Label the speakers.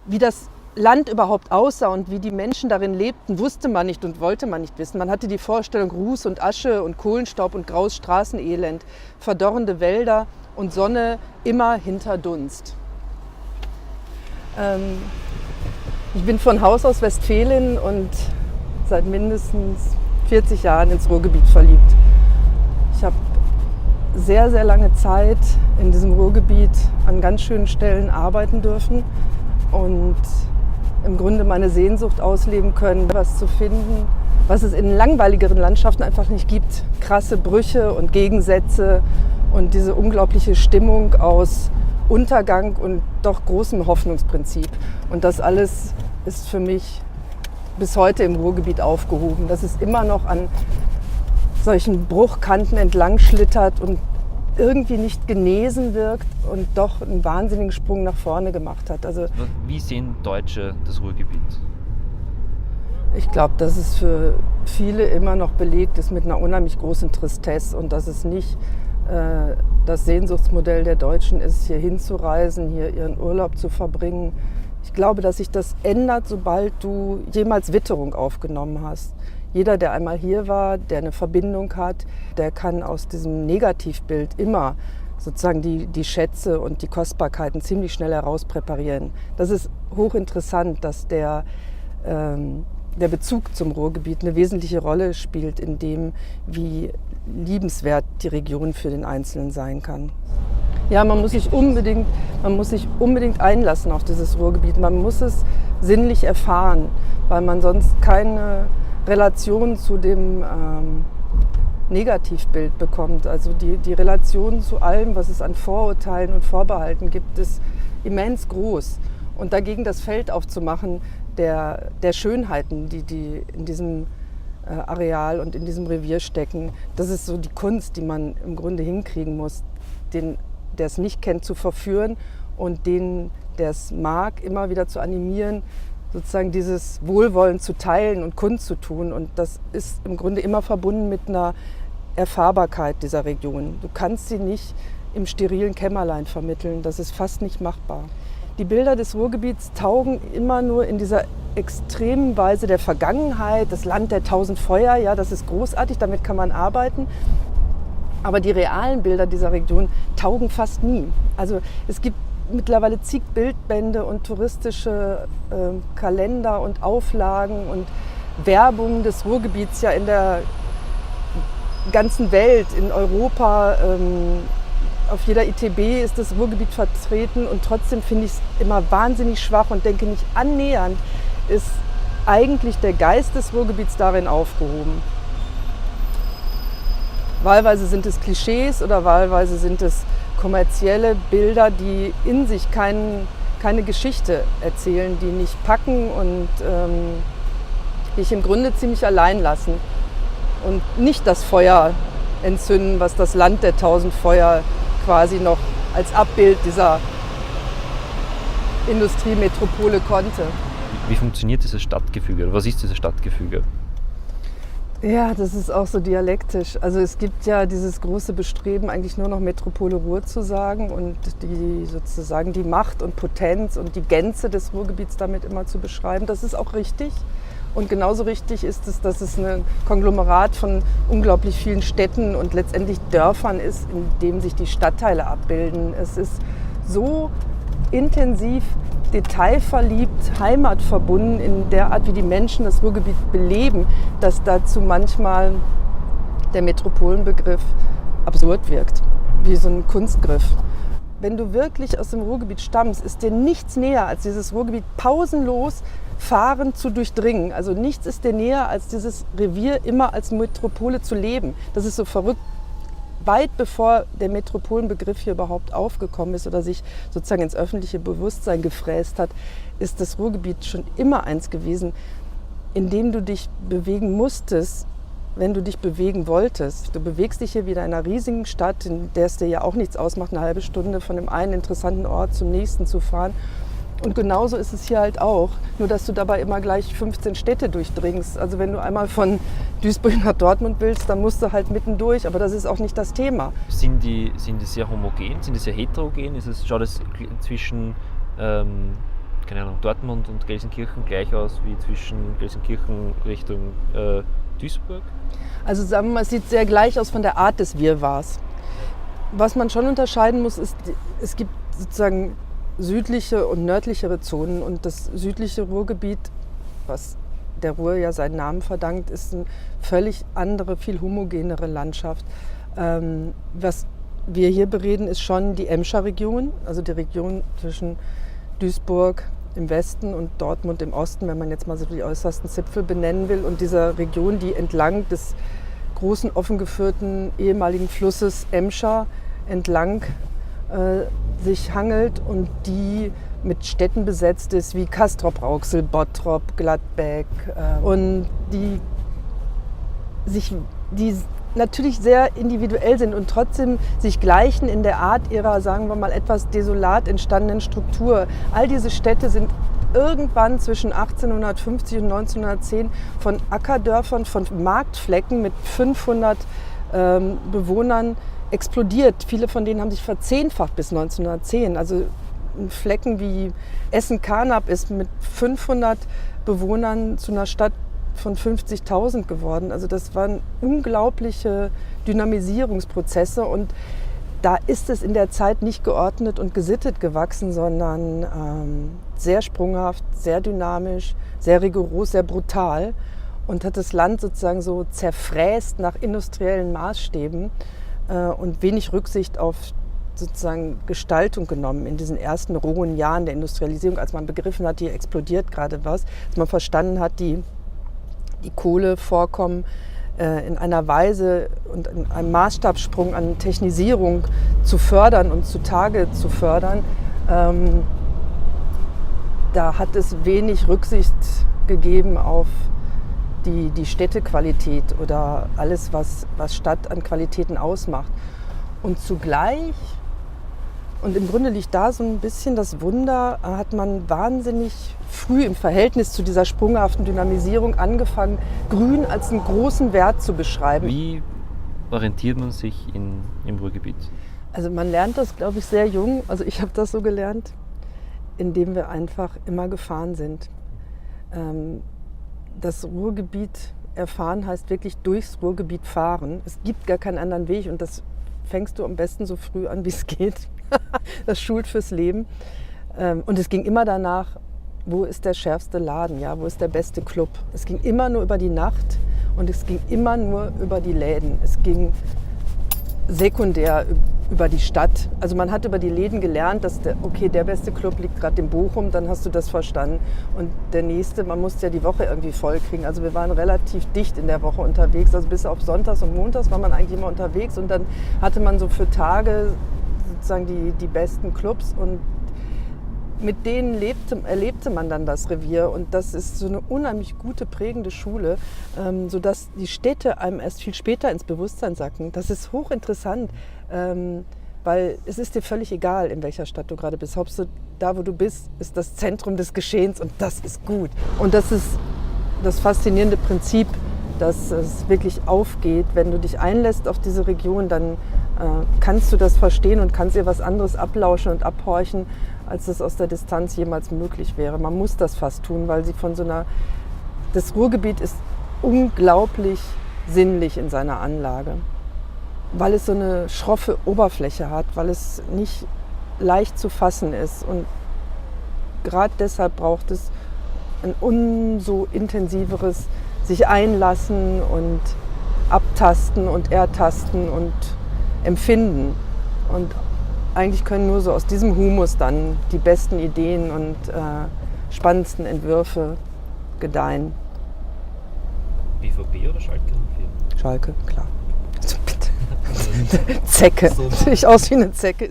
Speaker 1: Wie das Land überhaupt aussah und wie die Menschen darin lebten, wusste man nicht und wollte man nicht wissen. Man hatte die Vorstellung, Ruß und Asche und Kohlenstaub und graues Straßenelend, verdorrende Wälder und Sonne immer hinter Dunst. Ich bin von Haus aus Westfälin und seit mindestens 40 Jahren ins Ruhrgebiet verliebt. Ich habe sehr, sehr lange Zeit in diesem Ruhrgebiet an ganz schönen Stellen arbeiten dürfen und im Grunde meine Sehnsucht ausleben können, was zu finden, was es in langweiligeren Landschaften einfach nicht gibt. Krasse Brüche und Gegensätze und diese unglaubliche Stimmung aus Untergang und doch großem Hoffnungsprinzip. Und das alles ist für mich bis heute im Ruhrgebiet aufgehoben, dass es immer noch an solchen Bruchkanten entlang schlittert und irgendwie nicht genesen wirkt und doch einen wahnsinnigen Sprung nach vorne gemacht hat. Also,
Speaker 2: wie sehen Deutsche das Ruhrgebiet?
Speaker 1: Ich glaube, dass es für viele immer noch belegt ist mit einer unheimlich großen Tristesse und dass es nicht das Sehnsuchtsmodell der Deutschen ist, hier hinzureisen, hier ihren Urlaub zu verbringen. Ich glaube, dass sich das ändert, sobald du jemals Witterung aufgenommen hast. Jeder, der einmal hier war, der eine Verbindung hat, der kann aus diesem Negativbild immer sozusagen die Schätze und die Kostbarkeiten ziemlich schnell herauspräparieren. Das ist hochinteressant, dass der Bezug zum Ruhrgebiet eine wesentliche Rolle spielt in dem, wie liebenswert die Region für den Einzelnen sein kann. Ja, man muss sich unbedingt einlassen auf dieses Ruhrgebiet. Man muss es sinnlich erfahren, weil man sonst keine Relation zu dem Negativbild bekommt. Also die Relation zu allem, was es an Vorurteilen und Vorbehalten gibt, ist immens groß. Und dagegen das Feld aufzumachen der Schönheiten, die in diesem Areal und in diesem Revier stecken, das ist so die Kunst, die man im Grunde hinkriegen muss, den, der es nicht kennt, zu verführen und den, der es mag, immer wieder zu animieren, sozusagen dieses Wohlwollen zu teilen und kundzutun. Und das ist im Grunde immer verbunden mit einer Erfahrbarkeit dieser Region. Du kannst sie nicht im sterilen Kämmerlein vermitteln, das ist fast nicht machbar. Die Bilder des Ruhrgebiets taugen immer nur in dieser extremen Weise der Vergangenheit, das Land der 1000 Feuer, ja, das ist großartig, damit kann man arbeiten. Aber die realen Bilder dieser Region taugen fast nie. Also es gibt mittlerweile zig Bildbände und touristische Kalender und Auflagen und Werbung des Ruhrgebiets ja in der ganzen Welt, in Europa. Auf jeder ITB ist das Ruhrgebiet vertreten und trotzdem finde ich es immer wahnsinnig schwach und denke, nicht annähernd ist eigentlich der Geist des Ruhrgebiets darin aufgehoben. Wahlweise sind es Klischees oder wahlweise sind es kommerzielle Bilder, die in sich keine Geschichte erzählen, die nicht packen und die ich im Grunde ziemlich allein lassen und nicht das Feuer entzünden, was das Land der 1000 Feuer quasi noch als Abbild dieser Industriemetropole konnte.
Speaker 2: Wie funktioniert dieses Stadtgefüge oder was ist dieses Stadtgefüge?
Speaker 1: Ja, das ist auch so dialektisch. Also es gibt ja dieses große Bestreben, eigentlich nur noch Metropole Ruhr zu sagen und sozusagen die Macht und Potenz und die Gänze des Ruhrgebiets damit immer zu beschreiben. Das ist auch richtig. Und genauso richtig ist es, dass es ein Konglomerat von unglaublich vielen Städten und letztendlich Dörfern ist, in dem sich die Stadtteile abbilden. Es ist so intensiv detailverliebt, heimatverbunden in der Art, wie die Menschen das Ruhrgebiet beleben, dass dazu manchmal der Metropolenbegriff absurd wirkt, wie so ein Kunstgriff. Wenn du wirklich aus dem Ruhrgebiet stammst, ist dir nichts näher, als dieses Ruhrgebiet pausenlos fahrend zu durchdringen. Also nichts ist dir näher, als dieses Revier immer als Metropole zu leben. Das ist so verrückt. Weit bevor der Metropolenbegriff hier überhaupt aufgekommen ist oder sich sozusagen ins öffentliche Bewusstsein gefräst hat, ist das Ruhrgebiet schon immer eins gewesen, in dem du dich bewegen musstest, wenn du dich bewegen wolltest. Du bewegst dich hier wieder in einer riesigen Stadt, in der es dir ja auch nichts ausmacht, eine halbe Stunde von dem einen interessanten Ort zum nächsten zu fahren. Und genauso ist es hier halt auch, nur dass du dabei immer gleich 15 Städte durchdringst. Also wenn du einmal von Duisburg nach Dortmund willst, dann musst du halt mittendurch, aber das ist auch nicht das Thema.
Speaker 2: Sind die sehr homogen, sind die sehr heterogen? Schaut es zwischen keine Ahnung, Dortmund und Gelsenkirchen gleich aus wie zwischen Gelsenkirchen Richtung Duisburg?
Speaker 1: Also sagen wir mal, es sieht sehr gleich aus von der Art des Wirrwarrs. Was man schon unterscheiden muss, ist, es gibt sozusagen südliche und nördlichere Zonen. Und das südliche Ruhrgebiet, was der Ruhr ja seinen Namen verdankt, ist eine völlig andere, viel homogenere Landschaft. Was wir hier bereden, ist schon die Emscher Region, also die Region zwischen Duisburg im Westen und Dortmund im Osten, wenn man jetzt mal so die äußersten Zipfel benennen will. Und dieser Region, die entlang des großen, offengeführten ehemaligen Flusses Emscher entlang sich hangelt und die mit Städten besetzt ist wie Castrop-Rauxel, Bottrop, Gladbeck und die natürlich sehr individuell sind und trotzdem sich gleichen in der Art ihrer, sagen wir mal, etwas desolat entstandenen Struktur. All diese Städte sind irgendwann zwischen 1850 und 1910 von Ackerdörfern, von Marktflecken mit 500 Bewohnern explodiert. Viele von denen haben sich verzehnfacht bis 1910. Also Flecken wie Essen-Karnap ist mit 500 Bewohnern zu einer Stadt von 50.000 geworden. Also das waren unglaubliche Dynamisierungsprozesse und da ist es in der Zeit nicht geordnet und gesittet gewachsen, sondern sehr sprunghaft, sehr dynamisch, sehr rigoros, sehr brutal und hat das Land sozusagen so zerfräst nach industriellen Maßstäben und wenig Rücksicht auf sozusagen Gestaltung genommen in diesen ersten rohen Jahren der Industrialisierung, als man begriffen hat, hier explodiert gerade was, als man verstanden hat, die Kohlevorkommen in einer Weise und in einem Maßstabssprung an Technisierung zu fördern und zutage zu fördern, da hat es wenig Rücksicht gegeben auf die Städtequalität oder alles, was Stadt an Qualitäten ausmacht. Und zugleich, und im Grunde liegt da so ein bisschen das Wunder, hat man wahnsinnig früh im Verhältnis zu dieser sprunghaften Dynamisierung angefangen, Grün als einen großen Wert zu beschreiben.
Speaker 2: Wie orientiert man sich im Ruhrgebiet?
Speaker 1: Also man lernt das, glaube ich, sehr jung. Also ich habe das so gelernt, indem wir einfach immer gefahren sind. Das Ruhrgebiet erfahren heißt wirklich durchs Ruhrgebiet fahren. Es gibt gar keinen anderen Weg und das fängst du am besten so früh an, wie es geht. Das schult fürs Leben. Und es ging immer danach, wo ist der schärfste Laden, ja? Wo ist der beste Club. Es ging immer nur über die Nacht und es ging immer nur über die Läden. Es ging sekundär über die Stadt. Also man hat über die Läden gelernt, dass der beste Club liegt gerade in Bochum, dann hast du das verstanden. Und der nächste, man musste ja die Woche irgendwie voll kriegen. Also wir waren relativ dicht in der Woche unterwegs, also bis auf Sonntags und Montags war man eigentlich immer unterwegs und dann hatte man so für Tage sozusagen die besten Clubs und mit denen erlebte man dann das Revier und das ist so eine unheimlich gute, prägende Schule, sodass die Städte einem erst viel später ins Bewusstsein sacken. Das ist hochinteressant, weil es ist dir völlig egal, in welcher Stadt du gerade bist. Hauptsache, da wo du bist, ist das Zentrum des Geschehens und das ist gut. Und das ist das faszinierende Prinzip, dass es wirklich aufgeht. Wenn du dich einlässt auf diese Region, dann kannst du das verstehen und kannst ihr was anderes ablauschen und abhorchen, als es aus der Distanz jemals möglich wäre. Man muss das fast tun, weil sie von so einer... Das Ruhrgebiet ist unglaublich sinnlich in seiner Anlage, weil es so eine schroffe Oberfläche hat, weil es nicht leicht zu fassen ist. Und gerade deshalb braucht es ein umso intensiveres sich einlassen und abtasten und ertasten und empfinden. Und eigentlich können nur so aus diesem Humus dann die besten Ideen und spannendsten Entwürfe gedeihen.
Speaker 2: BVB oder Schalke 04?
Speaker 1: Schalke, klar. Also bitte. Zecke. Sieht aus wie eine Zecke.